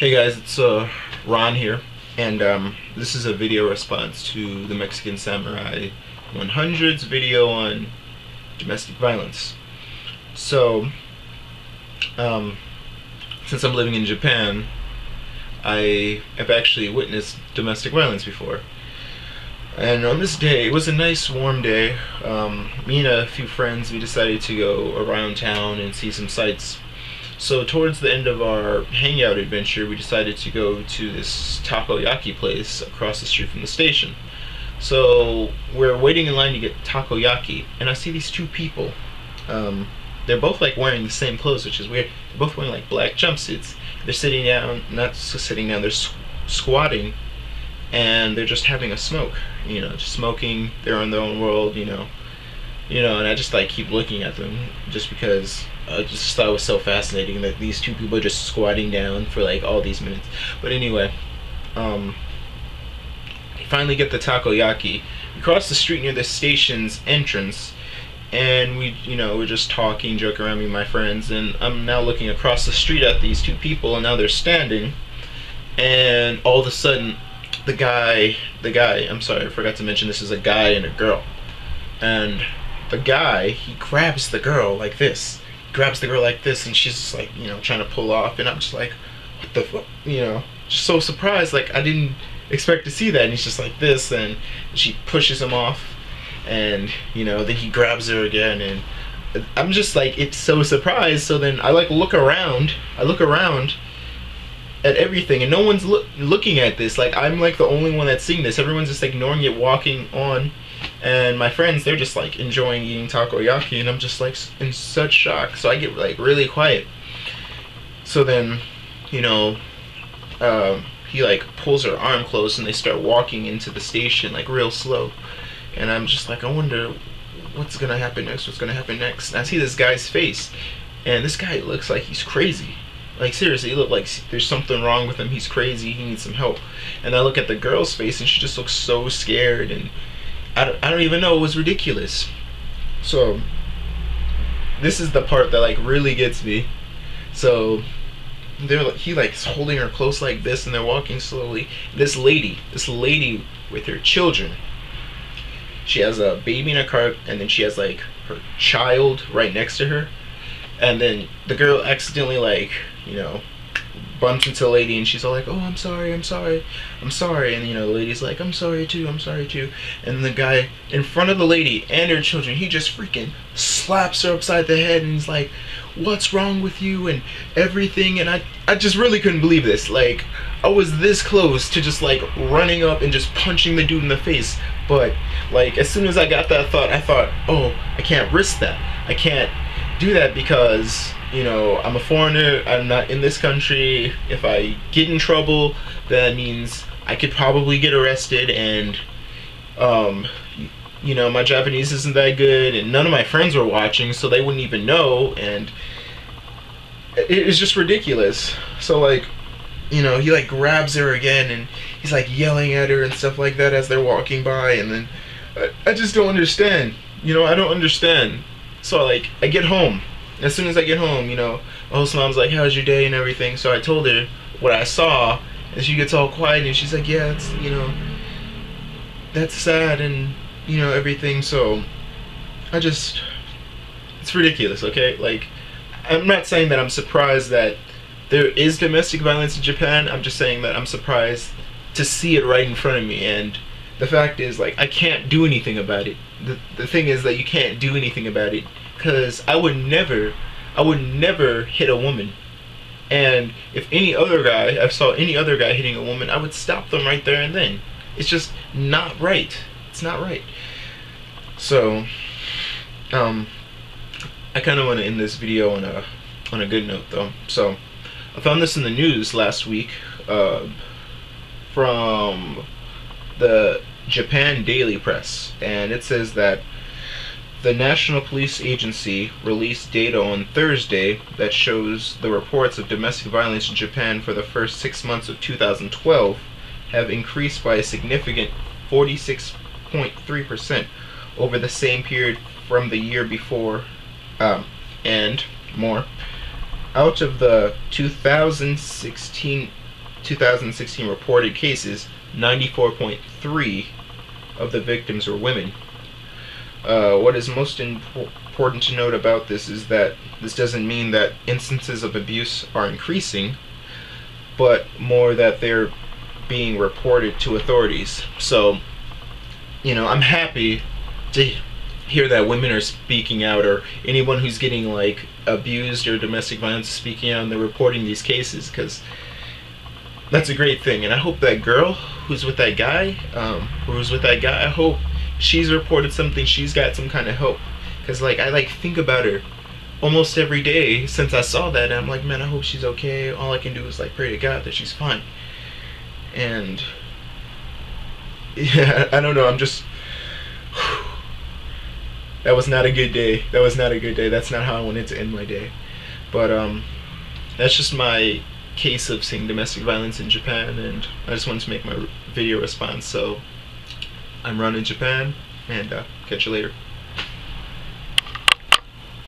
Hey guys, it's Ron here, and this is a video response to the Mexican Samurai 100's video on domestic violence. So, since I'm living in Japan, I have actually witnessed domestic violence before. And on this day, it was a nice warm day. Me and a few friends, we decided to go around town and see some sights. So towards the end of our hangout adventure, we decided to go to this takoyaki place across the street from the station. So we're waiting in line to get takoyaki, and I see these two people. They're both like wearing the same clothes, which is weird. They're both wearing like black jumpsuits. They're sitting down, not sitting down, they're squatting, and they're just having a smoke. You know, just smoking. They're in their own world. You know, and I just like keep looking at them just because I just thought it was so fascinating that these two people are just squatting down for like all these minutes. But anyway, we finally get the takoyaki. We cross the street near the station's entrance, and we're just talking, joking around, me and my friends, and I'm now looking across the street at these two people, and now they're standing, and all of a sudden, the guy, I'm sorry, I forgot to mention this is a guy and a girl, and the guy, he grabs the girl like this. Grabs the girl like this, and she's just like, trying to pull off, and I'm just like, what the fuck, just so surprised, like I didn't expect to see that, and he's just like this, and she pushes him off, and then he grabs her again, and I'm just like, it's so surprised. So then I like look around at everything, and no one's looking at this. Like, I'm like the only one that's seeing this. Everyone's just ignoring it, walking on. And my friends, they're just like enjoying eating takoyaki, and I'm just like in such shock. So I get like really quiet. So then, he like pulls her arm close, and they start walking into the station like real slow. And I'm just like, I wonder what's gonna happen next. What's gonna happen next? And I see this guy's face, and this guy looks like he's crazy. Like, seriously, he looked like there's something wrong with him. He's crazy. He needs some help. And I look at the girl's face, and she just looks so scared, and I don't even know. It was ridiculous. So this is the part that like really gets me. So he like is holding her close like this, and they're walking slowly. This lady with her children. She has a baby in a cart, and then she has like her child right next to her. And then the girl accidentally like, bumps into the lady, and she's all like, oh, I'm sorry. And the lady's like, I'm sorry too. And the guy in front of the lady and her children, he just freaking slaps her upside the head, and he's like, what's wrong with you, and everything. And I just really couldn't believe this. Like, I was this close to just like running up and just punching the dude in the face. But like, as soon as I got that thought, I thought, oh, I can't risk that. I can't do that because I'm a foreigner. I'm not in this country. If I get in trouble, that means I could probably get arrested, and my Japanese isn't that good, and none of my friends were watching, so they wouldn't even know, and it's just ridiculous. So like, he like grabs her again, and he's like yelling at her and stuff like that as they're walking by, and then I just don't understand. I don't understand. So like, I get home. As soon as I get home, the host mom's like, how's your day and everything? So I told her what I saw, and she gets all quiet, and she's like, yeah, it's, that's sad, and, everything. So it's ridiculous, okay? Like, I'm not saying that I'm surprised that there is domestic violence in Japan. I'm just saying that I'm surprised to see it right in front of me, and the fact is, like, I can't do anything about it. The thing is that you can't do anything about it, because I would never hit a woman. And if I saw any other guy hitting a woman, I would stop them right there and then. It's just not right. It's not right. So, I kind of want to end this video on a good note, though. So, I found this in the news last week from the Japan Daily Press, and it says that the National Police Agency released data on Thursday that shows the reports of domestic violence in Japan for the first 6 months of 2012 have increased by a significant 46.3% over the same period from the year before, and more. Out of the 2016 2016 reported cases, 94.3 of the victims were women. What is most important to note about this is that this doesn't mean that instances of abuse are increasing, but more that they're being reported to authorities. So, I'm happy to hear that women are speaking out, or anyone who's getting like abused or domestic violence is speaking out and they're reporting these cases, because that's a great thing. And I hope that girl who's with that guy, I hope she's reported something, she's got some kind of help, because I think about her almost every day since I saw that, and I'm like, man, I hope she's okay. All I can do is pray to God that she's fine. And yeah, I don't know, I'm just that was not a good day. That's not how I wanted to end my day. But that's just my case of seeing domestic violence in Japan, and I just wanted to make my video response. So I'm running Japan, and catch you later.